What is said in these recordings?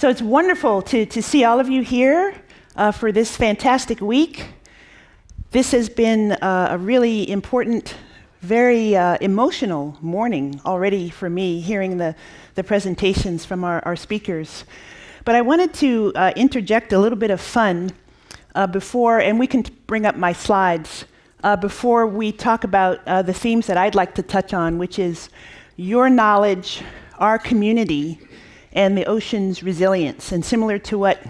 So it's wonderful to see all of you here for this fantastic week. This has been a really important, very emotional morning already for me, hearing the presentations from our speakers. But I wanted to interject a little bit of fun before, and we can bring up my slides, before we talk about the themes that I'd like to touch on, which is your knowledge, our community, and the ocean's resilience. And similar to what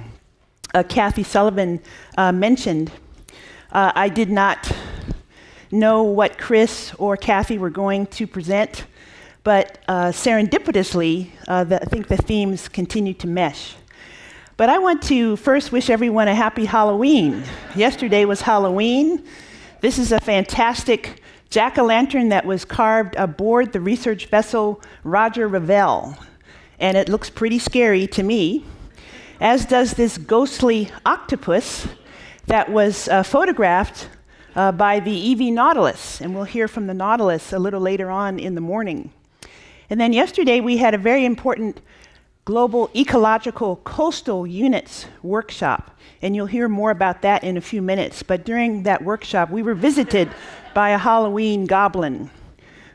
Kathy Sullivan mentioned, I did not know what Chris or Kathy were going to present, but serendipitously, I think the themes continue to mesh. But I want to first wish everyone a happy Halloween. Yesterday was Halloween. This is a fantastic jack-o'-lantern that was carved aboard the research vessel Roger Revelle, and it looks pretty scary to me, as does this ghostly octopus that was photographed by the EV Nautilus, and we'll hear from the Nautilus a little later on in the morning. And then yesterday we had a very important Global Ecological Coastal Units workshop, and you'll hear more about that in a few minutes. But during that workshop, we were visited by a Halloween goblin,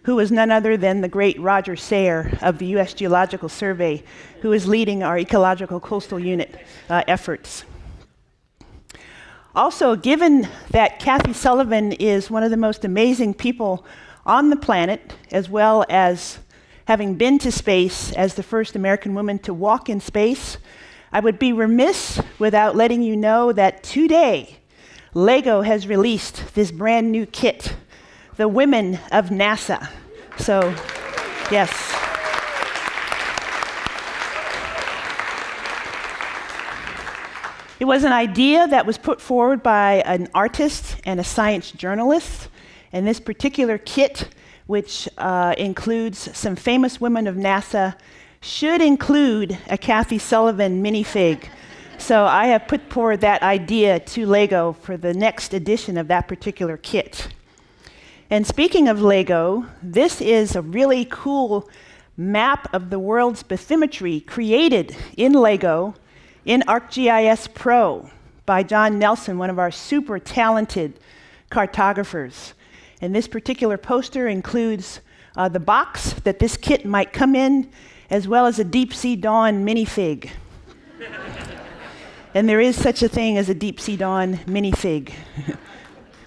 who is none other than the great Roger Sayre of the U.S. Geological Survey, who is leading our Ecological Coastal Unit efforts. Also, given that Kathy Sullivan is one of the most amazing people on the planet, as well as having been to space as the first American woman to walk in space, I would be remiss without letting you know that today, LEGO has released this brand new kit, the Women of NASA. So, yes. It was an idea that was put forward by an artist and a science journalist, and this particular kit, which includes some famous women of NASA, should include a Kathy Sullivan minifig. So I have put forward that idea to LEGO for the next edition of that particular kit. And speaking of LEGO, this is a really cool map of the world's bathymetry created in LEGO in ArcGIS Pro by John Nelson, one of our super talented cartographers. And this particular poster includes the box that this kit might come in, as well as a Deep Sea Dawn minifig. And there is such a thing as a Deep Sea Dawn minifig,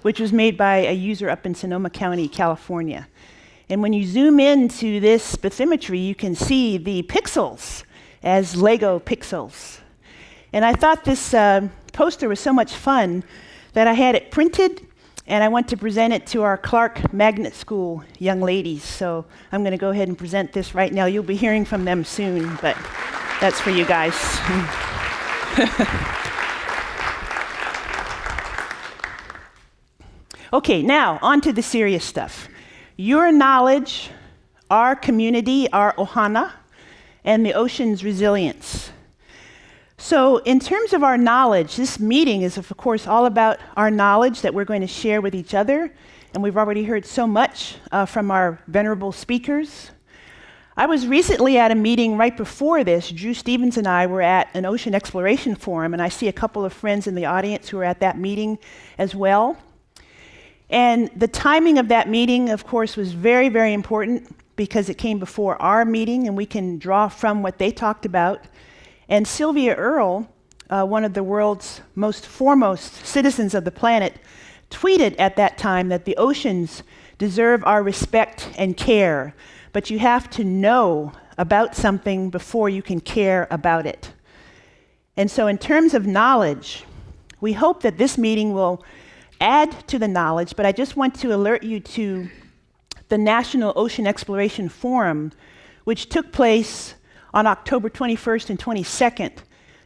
which was made by a user up in Sonoma County, California. And when you zoom into this bathymetry, you can see the pixels as LEGO pixels. And I thought this poster was so much fun that I had it printed, and I want to present it to our Clark Magnet School young ladies. So I'm going to go ahead and present this right now. You'll be hearing from them soon, but that's for you guys. Okay, now on to the serious stuff. Your knowledge, our community, our ohana, and the ocean's resilience. So in terms of our knowledge, this meeting is, of course, all about our knowledge that we're going to share with each other, and we've already heard so much from our venerable speakers. I was recently at a meeting right before this. Drew Stevens and I were at an ocean exploration forum, and I see a couple of friends in the audience who are at that meeting as well. And the timing of that meeting, of course, was very, very important because it came before our meeting, and we can draw from what they talked about. And Sylvia Earle, one of the world's most foremost citizens of the planet, tweeted at that time that the oceans deserve our respect and care, but you have to know about something before you can care about it. And so in terms of knowledge, we hope that this meeting will add to the knowledge, but I just want to alert you to the National Ocean Exploration Forum, which took place on October 21st and 22nd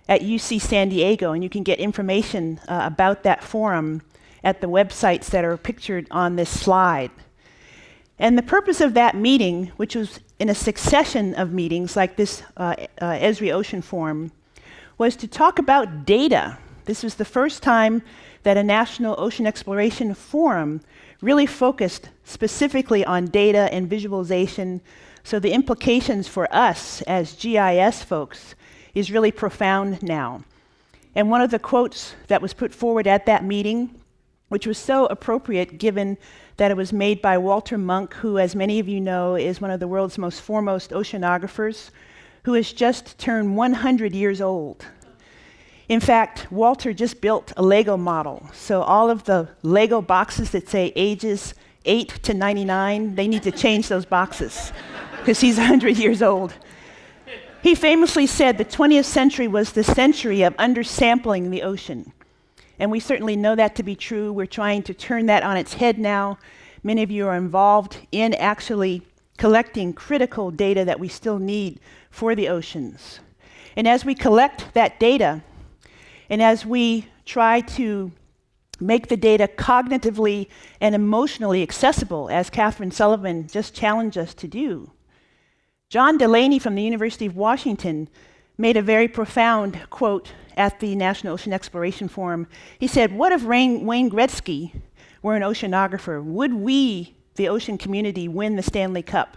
at UC San Diego, and you can get information about that forum at the websites that are pictured on this slide. And the purpose of that meeting, which was in a succession of meetings like this Esri Ocean Forum, was to talk about data. This was the first time that a National Ocean Exploration Forum really focused specifically on data and visualization. So the implications for us as GIS folks is really profound now. And one of the quotes that was put forward at that meeting, which was so appropriate given that it was made by Walter Munk, who, as many of you know, is one of the world's most foremost oceanographers, who has just turned 100 years old. In fact, Walter just built a Lego model. So all of the Lego boxes that say ages 8 to 99, they need to change those boxes because he's 100 years old. He famously said the 20th century was the century of undersampling the ocean. And we certainly know that to be true. We're trying to turn that on its head now. Many of you are involved in actually collecting critical data that we still need for the oceans. And as we collect that data, and as we try to make the data cognitively and emotionally accessible, as Catherine Sullivan just challenged us to do, John Delaney from the University of Washington made a very profound quote at the National Ocean Exploration Forum. He said, "What if Wayne Gretzky were an oceanographer? Would we, the ocean community, win the Stanley Cup?"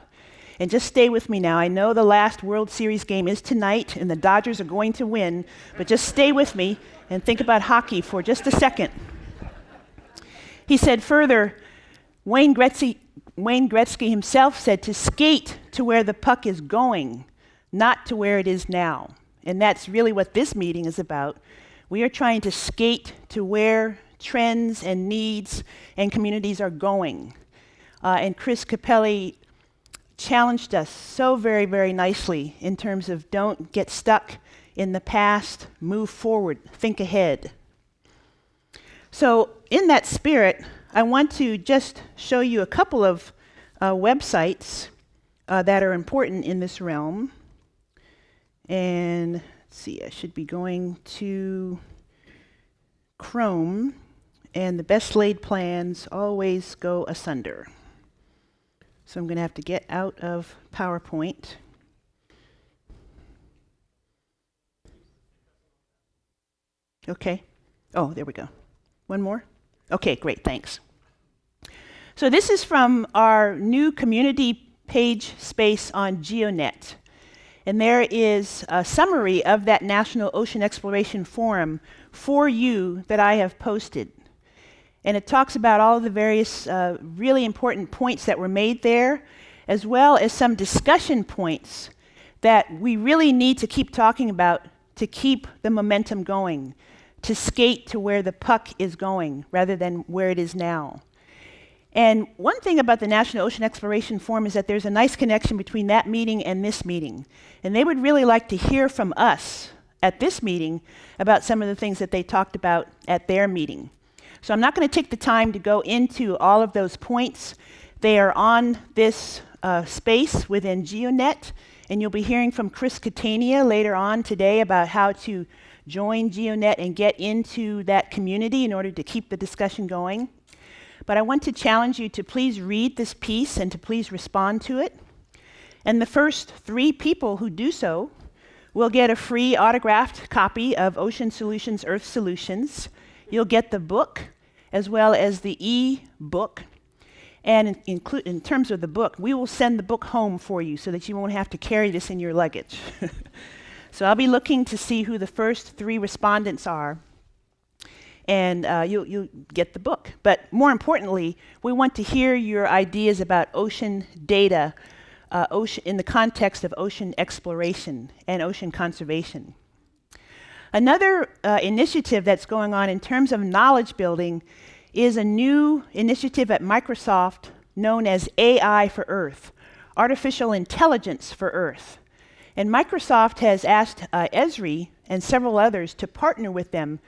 And just stay with me now. I know the last World Series game is tonight and the Dodgers are going to win, but just stay with me and think about hockey for just a second. He said further, Wayne Gretzky himself said to skate to where the puck is going, not to where it is now. And that's really what this meeting is about. We are trying to skate to where trends and needs and communities are going. And Chris Capelli challenged us so very, very nicely in terms of don't get stuck in the past, move forward, think ahead. So in that spirit, I want to just show you a couple of websites that are important in this realm. And let's see, I should be going to Chrome, and the best laid plans always go asunder. So I'm going to have to get out of PowerPoint. Okay. Oh, there we go. One more? Okay, great, thanks. So this is from our new community page space on GeoNet. And there is a summary of that National Ocean Exploration Forum for you that I have posted. And it talks about all of the various really important points that were made there, as well as some discussion points that we really need to keep talking about to keep the momentum going, to skate to where the puck is going rather than where it is now. And one thing about the National Ocean Exploration Forum is that there's a nice connection between that meeting and this meeting. And they would really like to hear from us at this meeting about some of the things that they talked about at their meeting. So I'm not going to take the time to go into all of those points. They are on this space within GeoNet, and you'll be hearing from Chris Catania later on today about how to join GeoNet and get into that community in order to keep the discussion going. But I want to challenge you to please read this piece and to please respond to it. And the first 3 people who do so will get a free autographed copy of Ocean Solutions, Earth Solutions. You'll get the book as well as the e-book. And in terms of the book, we will send the book home for you so that you won't have to carry this in your luggage. So I'll be looking to see who the first 3 respondents are. And you'll get the book. But more importantly, we want to hear your ideas about ocean data in the context of ocean exploration and ocean conservation. Another initiative that's going on in terms of knowledge building is a new initiative at Microsoft known as AI for Earth, Artificial Intelligence for Earth. And Microsoft has asked Esri and several others to partner with them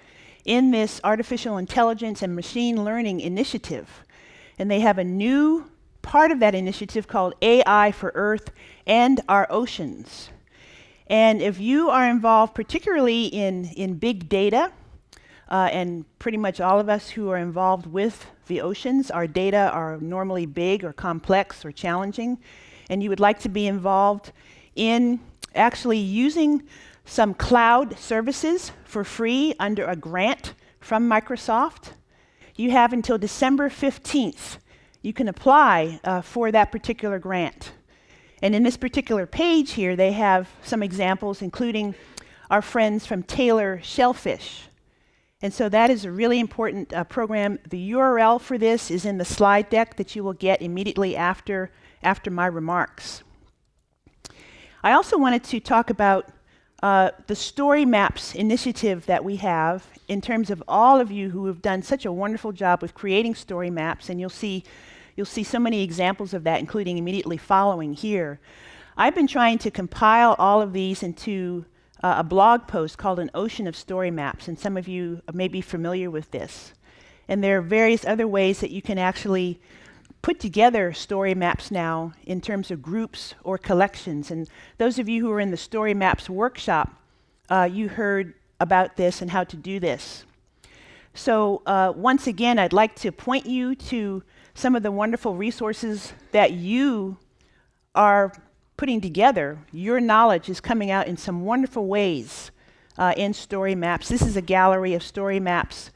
in this artificial intelligence and machine learning initiative. And they have a new part of that initiative called AI for Earth and Our Oceans. And if you are involved particularly in big data, and pretty much all of us who are involved with the oceans, our data are normally big or complex or challenging, and you would like to be involved in actually using some cloud services for free under a grant from Microsoft, you have until December 15th. You can apply for that particular grant. And in this particular page here, they have some examples, including our friends from Taylor Shellfish. And so that is a really important program. The URL for this is in the slide deck that you will get immediately after my remarks. I also wanted to talk about the Story Maps initiative that we have in terms of all of you who have done such a wonderful job with creating story maps, and you'll see so many examples of that, including immediately following here. I've been trying to compile all of these into a blog post called An Ocean of Story Maps, and some of you may be familiar with this. And there are various other ways that you can actually put together story maps now in terms of groups or collections. And those of you who are in the Story Maps workshop, you heard about this and how to do this. So once again, I'd like to point you to some of the wonderful resources that you are putting together. Your knowledge is coming out in some wonderful ways in story maps. This is a gallery of story maps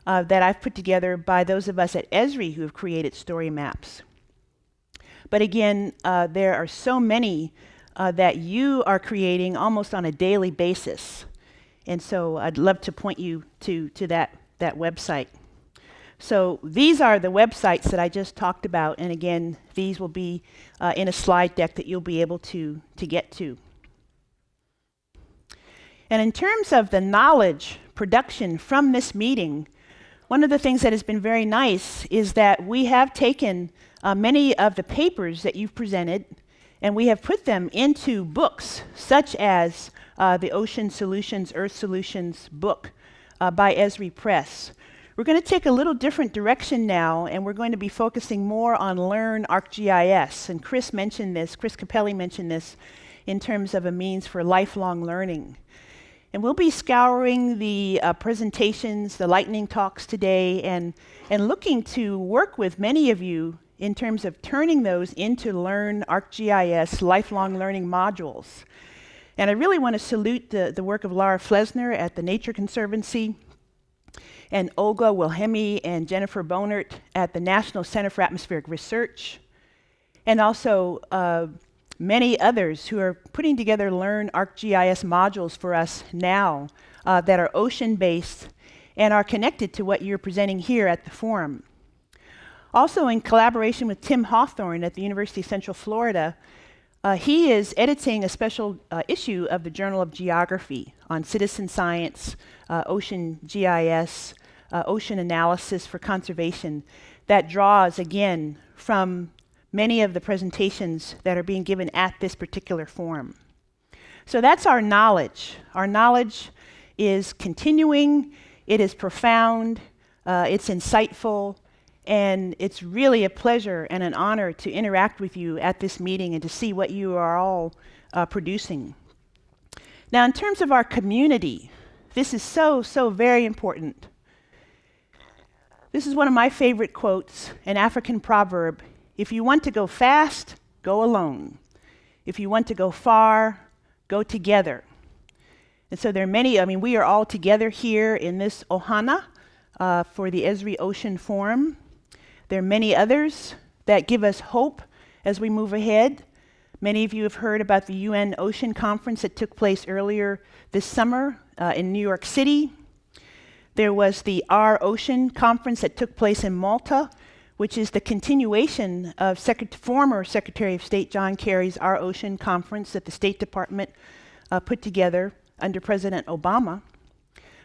that I've put together by those of us at Esri who have created story maps. But again, there are so many that you are creating almost on a daily basis. And so I'd love to point you to that website. So these are the websites that I just talked about, and again, these will be in a slide deck that you'll be able to get to. And in terms of the knowledge production from this meeting, one of the things that has been very nice is that we have taken many of the papers that you've presented, and we have put them into books, such as the Ocean Solutions, Earth Solutions book by Esri Press. We're going to take a little different direction now, and we're going to be focusing more on Learn ArcGIS. And Chris Capelli mentioned this in terms of a means for lifelong learning. And we'll be scouring the presentations, the lightning talks today, and looking to work with many of you in terms of turning those into Learn ArcGIS lifelong learning modules. And I really want to salute the work of Laura Flesner at the Nature Conservancy, and Olga Wilhelmi and Jennifer Bonert at the National Center for Atmospheric Research, and also many others who are putting together Learn ArcGIS modules for us now that are ocean-based and are connected to what you're presenting here at the forum. Also, in collaboration with Tim Hawthorne at the University of Central Florida, he is editing a special issue of the Journal of Geography on citizen science, ocean GIS, ocean analysis for conservation, that draws, again, from many of the presentations that are being given at this particular forum. So that's our knowledge. Our knowledge is continuing, it is profound, it's insightful, and it's really a pleasure and an honor to interact with you at this meeting and to see what you are all producing. Now, in terms of our community, this is so very important. This is one of my favorite quotes, an African proverb: if you want to go fast, go alone. If you want to go far, go together. And so there are many, we are all together here in this Ohana for the Esri Ocean Forum. There are many others that give us hope as we move ahead. Many of you have heard about the UN Ocean Conference that took place earlier this summer in New York City. There was the Our Ocean Conference that took place in Malta, which is the continuation of former Secretary of State John Kerry's Our Ocean Conference that the State Department put together under President Obama.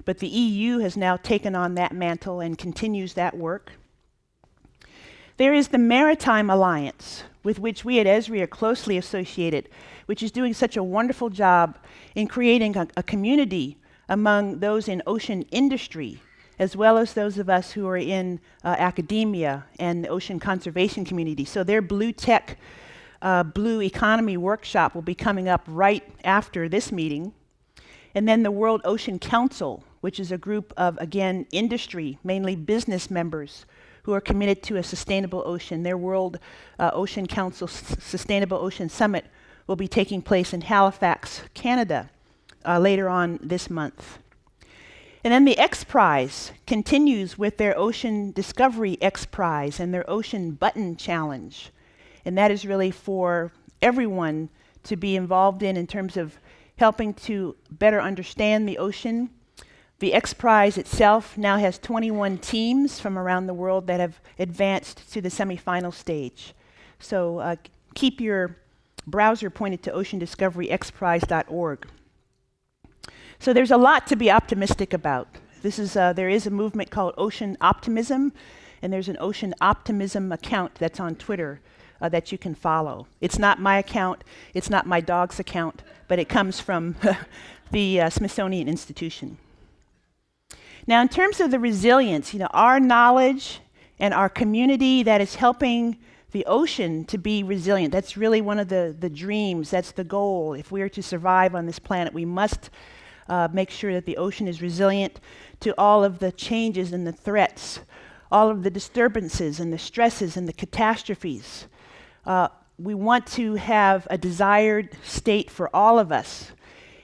But the EU has now taken on that mantle and continues that work. There is the Maritime Alliance, with which we at Esri are closely associated, which is doing such a wonderful job in creating a community among those in ocean industry, as well as those of us who are in academia and the ocean conservation community. So their Blue Tech, Blue Economy workshop will be coming up right after this meeting. And then the World Ocean Council, which is a group of, again, industry, mainly business members, who are committed to a sustainable ocean. Their World Ocean Council Sustainable Ocean Summit will be taking place in Halifax, Canada, later on this month. And then the X Prize continues with their Ocean Discovery X Prize and their Ocean Button Challenge. And that is really for everyone to be involved in terms of helping to better understand the ocean. The X Prize itself now has 21 teams from around the world that have advanced to the semifinal stage. So keep your browser pointed to oceandiscoveryxprize.org. So there's a lot to be optimistic about. There is a movement called Ocean Optimism, and there's an Ocean Optimism account that's on Twitter that you can follow. It's not my account, it's not my dog's account, but it comes from the Smithsonian Institution. Now, in terms of the resilience, our knowledge and our community that is helping the ocean to be resilient, that's really one of the dreams, that's the goal. If we are to survive on this planet, we must make sure that the ocean is resilient to all of the changes and the threats, all of the disturbances and the stresses and the catastrophes. We want to have a desired state for all of us.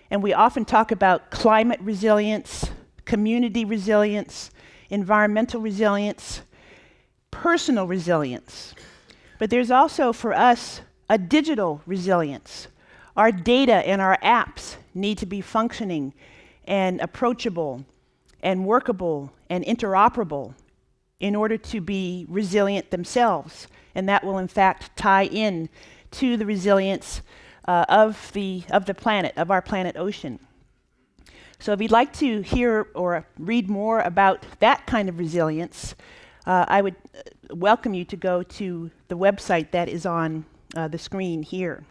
And we often talk about climate resilience, community resilience, environmental resilience, personal resilience. But there's also, for us, a digital resilience. Our data and our apps need to be functioning and approachable and workable and interoperable in order to be resilient themselves. And that will, in fact, tie in to the resilience of the planet, of our planet ocean. So if you'd like to hear or read more about that kind of resilience, I would welcome you to go to the website that is on the screen here.